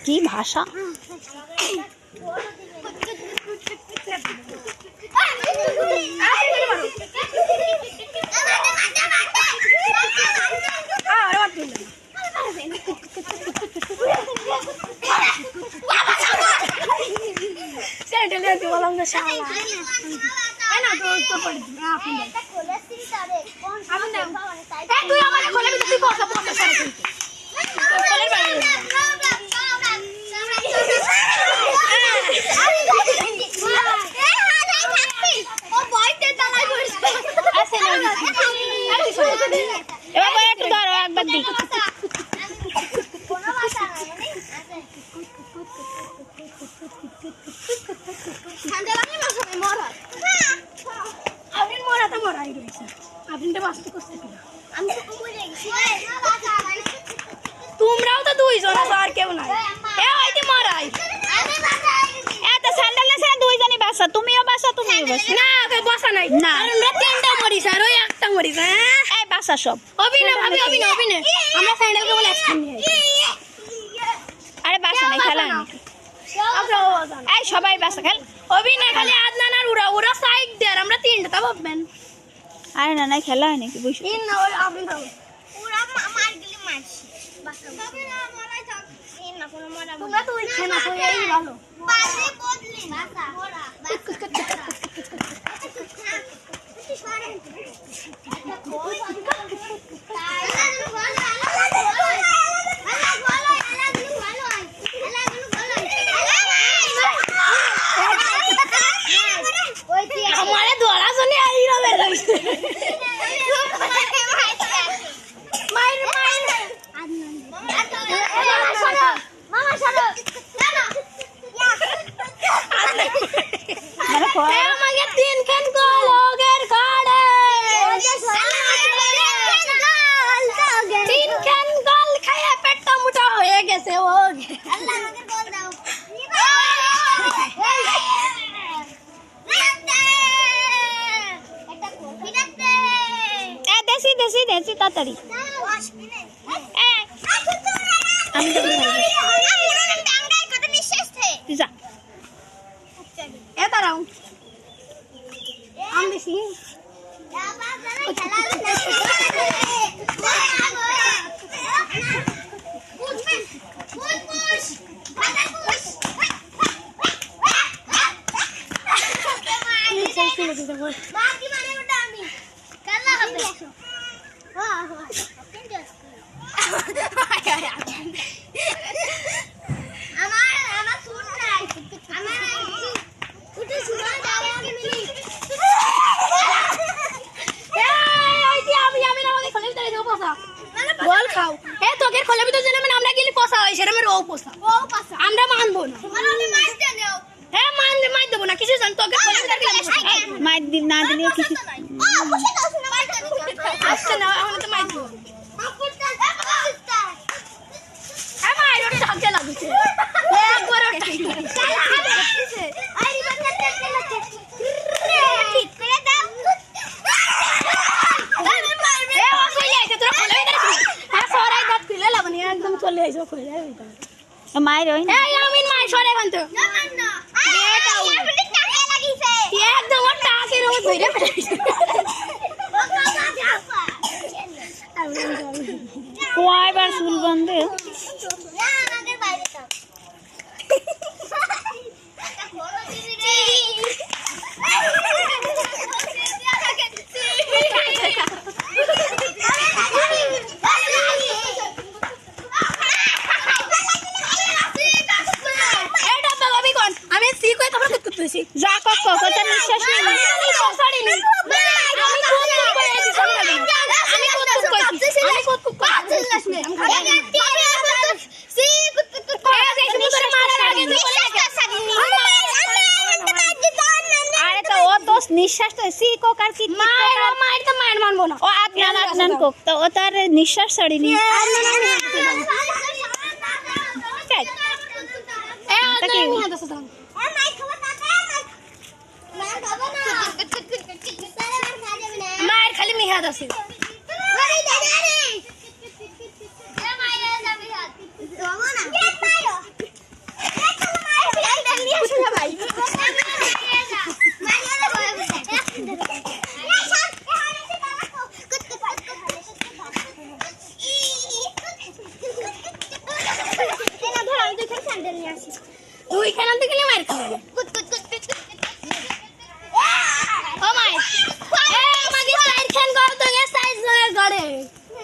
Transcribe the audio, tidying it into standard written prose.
কি ভাষা তোমরাও তো দুইজন আছো আর কেউ নাই মরাই এত স্যান্ডেল না দুইজনই বাসা তুমিও বাসা তুমিও বাসা না বাসা নাই না আমরা তিনটা মরিস আর ওই একটা মরিস এই বাসা সব অভিনয় ভাবি অভিনয় আমরা স্যান্ডেল কে বলে একসাথে নিয়ে আরে বাসা নাই খেলা এই সবাই বাসা খেল অভিনয় খালি আদনান আর ওরা সাইড দেয় আমরা তিনটা তা ভাববেন আরে না না খেলা হয় নাকি বুঝি তিন না ওই আপনি দাও ওরা মার গলি মারছি বাসা তবে না মারাই থাক তিন না কোনো মারা তোমরা তো ওই খেলা হয়ে এই ভালো বাসে বদলি বাসা ওরা हमारे द्वारा सुने आई ना मेरे मामा चलो मगे तीन खन को लोगर खाड़े तीन खन गोल खाया पेट मुठा होए कैसे हो अल्लाह मगर गोल दाओ देसी देसी देसी तातड़ी আমি তো ডাঙ্গায় কত নিঃশ্বাস थे যা এ দাঁড়াও আমি দেখি আমরা মানবো না হ্যাঁ মাই দেবো না কিছু জান তোকে মাই দিন না দিলে কিছু আসছে না আমরা তো মাই দেবো হ্যাঁ মাই ওটা ঝাঁকে লাগছে একবার ওটা ঠিক করে দাও একদম চলে আইছো কই মায়ের ওই এই আমিন মাই সরে কান্ত না না এটা আপনি টাকা লাগিছে একদম টাকের ওই ধরে ফেলাইছে কয়বার চুল বন্ধে না আমাদের বাইরে যাও যা কত কত নিঃশ্বাস নেই সরি নি আমি কত করে দিছি আমি কত কইছি আমি কত কইছি সি কত মারার আগে আরে তো ও তো নিঃশ্বাস তো সি কো কার কি মার তো মার মানবো না ও আদনান কোক তো ও তার নিঃশ্বাস ছাড়িনি এ আদনান মায়ের খালি মিহাদ আছে তুই কেন গেলে মার খাবে